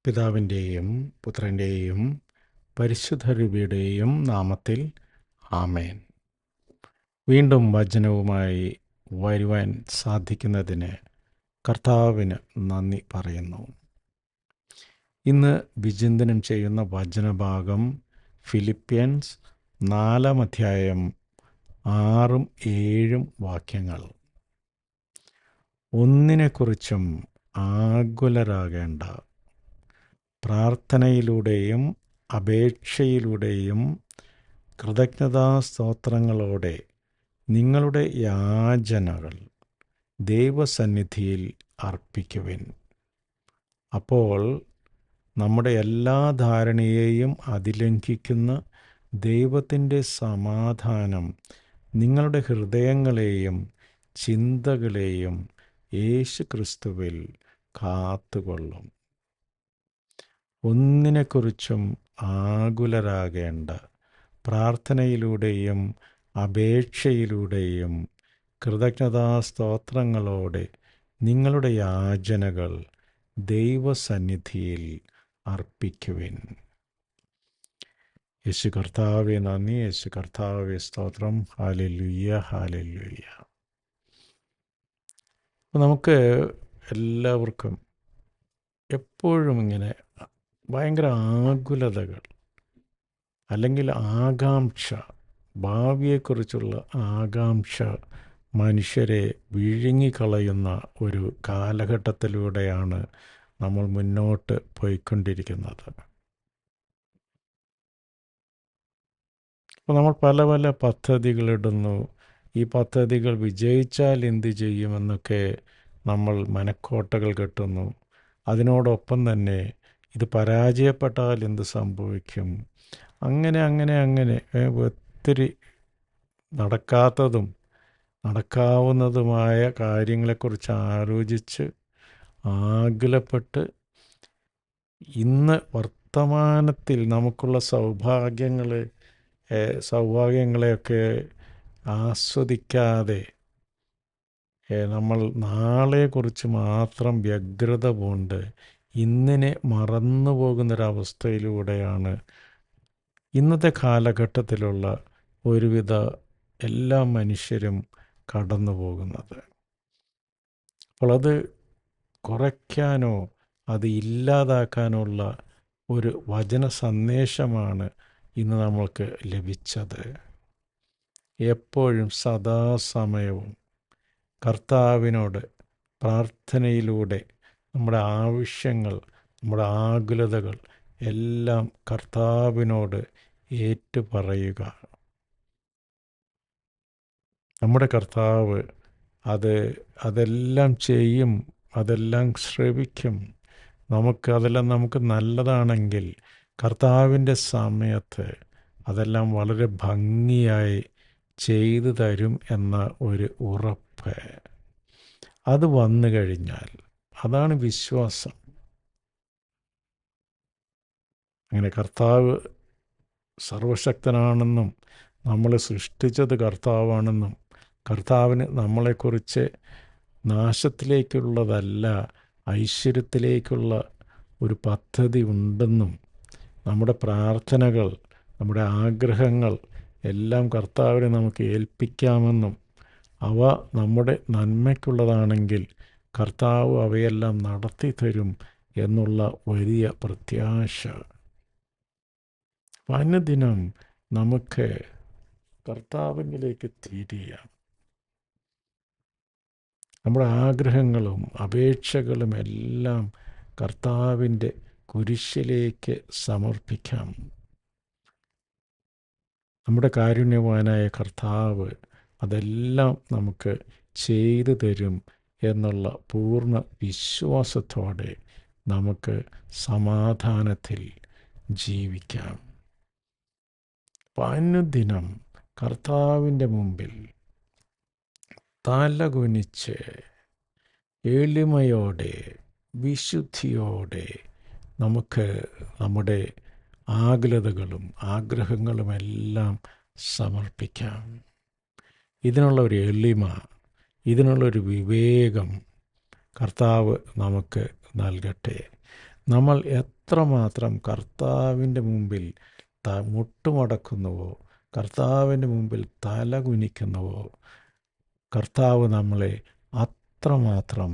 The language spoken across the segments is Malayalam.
പിതാവിൻ്റെയും പുത്രൻ്റെയും പരിശുദ്ധരൂപിയുടെയും നാമത്തിൽ ആമേൻ. വീണ്ടും വചനവുമായി വരുവാൻ സാധിക്കുന്നതിന് കർത്താവിന് നന്ദി പറയുന്നു. ഇന്ന് വിചിന്തനം ചെയ്യുന്ന വചനഭാഗം ഫിലിപ്പിയൻസ് 4-ാം അധ്യായം 6-7 വാക്യങ്ങൾ. ഒന്നിനെക്കുറിച്ചും ആകുലരാകേണ്ട, പ്രാർത്ഥനയിലൂടെയും അപേക്ഷയിലൂടെയും കൃതജ്ഞതാസ്തോത്രങ്ങളോടെ നിങ്ങളുടെ യാചനകൾ ദൈവസന്നിധിയിൽ അർപ്പിക്കുവിൻ. അപ്പോൾ നമ്മുടെ എല്ലാ ധാരണയെയും അതിലംഘിക്കുന്ന ദൈവത്തിൻ്റെ സമാധാനം നിങ്ങളുടെ ഹൃദയങ്ങളെയും ചിന്തകളെയും യേശുക്രിസ്തുവിൽ കാത്തുകൊള്ളും. ഒന്നിനെക്കുറിച്ചും ആകുലരാകേണ്ട, പ്രാർത്ഥനയിലൂടെയും അപേക്ഷയിലൂടെയും കൃതജ്ഞതാസ്തോത്രങ്ങളോടെ നിങ്ങളുടെ യാചനകൾ ദൈവസന്നിധിയിൽ അർപ്പിക്കുവിൻ. യേശു കർത്താവെ നന്ദി, യേശു കർത്താവെ സ്തോത്രം. Hallelujah, hallelujah. അപ്പോൾ നമുക്ക് എല്ലാവർക്കും എപ്പോഴും ഇങ്ങനെ ഭയങ്കര ആകുലതകൾ അല്ലെങ്കിൽ ആകാംക്ഷ, ഭാവിയെക്കുറിച്ചുള്ള ആകാംക്ഷ മനുഷ്യരെ വിഴുങ്ങിക്കളയുന്ന ഒരു കാലഘട്ടത്തിലൂടെയാണ് നമ്മൾ മുന്നോട്ട് പോയിക്കൊണ്ടിരിക്കുന്നത്. അപ്പോൾ നമ്മൾ പല പല പദ്ധതികളിടുന്നു. ഈ പദ്ധതികൾ വിജയിച്ചാൽ എന്ത് ചെയ്യുമെന്നൊക്കെ നമ്മൾ മനക്കോട്ടകൾ കെട്ടുന്നു. അതിനോടൊപ്പം തന്നെ ഇത് പരാജയപ്പെട്ടാൽ എന്ത് സംഭവിക്കും, അങ്ങനെ ഒത്തിരി നടക്കാത്തതും നടക്കാവുന്നതുമായ കാര്യങ്ങളെക്കുറിച്ച് ആലോചിച്ച് ആകുലപ്പെട്ട് ഇന്ന് വർത്തമാനത്തിൽ നമുക്കുള്ള സൗഭാഗ്യങ്ങളെയൊക്കെ ആസ്വദിക്കാതെ നമ്മൾ നാളെക്കുറിച്ച് മാത്രം വ്യഗ്രത പൂണ്ട് ഇന്നിനെ മറന്നു പോകുന്നൊരവസ്ഥയിലൂടെയാണ് ഇന്നത്തെ കാലഘട്ടത്തിലുള്ള ഒരുവിധ എല്ലാ മനുഷ്യരും കടന്നു പോകുന്നത്. അപ്പോൾ അത് കുറയ്ക്കാനോ അത് ഇല്ലാതാക്കാനുള്ള ഒരു വചന സന്ദേശമാണ് ഇന്ന് നമ്മൾക്ക് ലഭിച്ചത്. എപ്പോഴും സദാസമയവും കർത്താവിനോട് പ്രാർത്ഥനയിലൂടെ നമ്മുടെ ആവശ്യങ്ങൾ, നമ്മുടെ ആകുലതകൾ എല്ലാം കർത്താവിനോട് ഏറ്റുപറയുക. നമ്മുടെ കർത്താവ് അതെല്ലാം ചെയ്യും, അതെല്ലാം ശ്രവിക്കും. അതെല്ലാം നമുക്ക് നല്ലതാണെങ്കിൽ കർത്താവിൻ്റെ സമയത്ത് അതെല്ലാം വളരെ ഭംഗിയായി ചെയ്തു തരും എന്ന ഒരു ഉറപ്പ് അത് വന്നു കഴിഞ്ഞാൽ അതാണ് വിശ്വാസം. അങ്ങനെ കർത്താവ് സർവശക്തനാണെന്നും നമ്മളെ സൃഷ്ടിച്ചത് കർത്താവാണെന്നും കർത്താവിന് നമ്മളെക്കുറിച്ച് നാശത്തിലേക്കുള്ളതല്ല ഐശ്വര്യത്തിലേക്കുള്ള ഒരു പദ്ധതി ഉണ്ടെന്നും നമ്മുടെ പ്രാർത്ഥനകൾ, നമ്മുടെ ആഗ്രഹങ്ങൾ എല്ലാം കർത്താവിനെ നമുക്ക് ഏൽപ്പിക്കാമെന്നും അവ നമ്മുടെ നന്മയ്ക്കുള്ളതാണെങ്കിൽ കർത്താവ് അവയെല്ലാം നടത്തി തരും എന്നുള്ള വലിയ പ്രത്യാശ. അനുദിനം നമുക്ക് കർത്താവിലേക്ക് തിരിയാം. നമ്മുടെ ആഗ്രഹങ്ങളും അപേക്ഷകളും എല്ലാം കർത്താവിൻ്റെ കുരിശിലേക്ക് സമർപ്പിക്കാം. നമ്മുടെ കാരുണ്യവാനായ കർത്താവ് അതെല്ലാം നമുക്ക് ചെയ്തു തരും എന്നുള്ള പൂർണ്ണ വിശ്വാസത്തോടെ നമുക്ക് സമാധാനത്തിൽ ജീവിക്കാം. അനുദിനം കർത്താവിൻ്റെ മുമ്പിൽ തലകുനിച്ച് എളിമയോടെ വിശുദ്ധിയോടെ നമുക്ക് നമ്മുടെ ആകുലതകളും ആഗ്രഹങ്ങളുമെല്ലാം സമർപ്പിക്കാം. ഇതിനുള്ള ഒരു എളിമ, ഇതിനുള്ളൊരു വിവേകം കർത്താവ് നമുക്ക് നൽകട്ടെ. നമ്മൾ എത്രമാത്രം കർത്താവിൻ്റെ മുമ്പിൽ മുട്ടുമടക്കുന്നുവോ, കർത്താവിൻ്റെ മുമ്പിൽ തല കുനിക്കുന്നുവോ, കർത്താവ് നമ്മളെ അത്രമാത്രം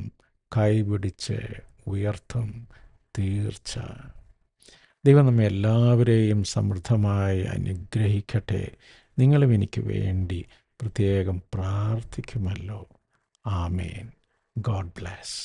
കൈപിടിച്ച് ഉയർത്തും. തീർച്ച. ദൈവം നമ്മെ എല്ലാവരെയും സമൃദ്ധമായി അനുഗ്രഹിക്കട്ടെ. നിങ്ങളും എനിക്ക് വേണ്ടി പ്രത്യേകം പ്രാർത്ഥിക്കുമല്ലോ. ആമേൻ. God bless.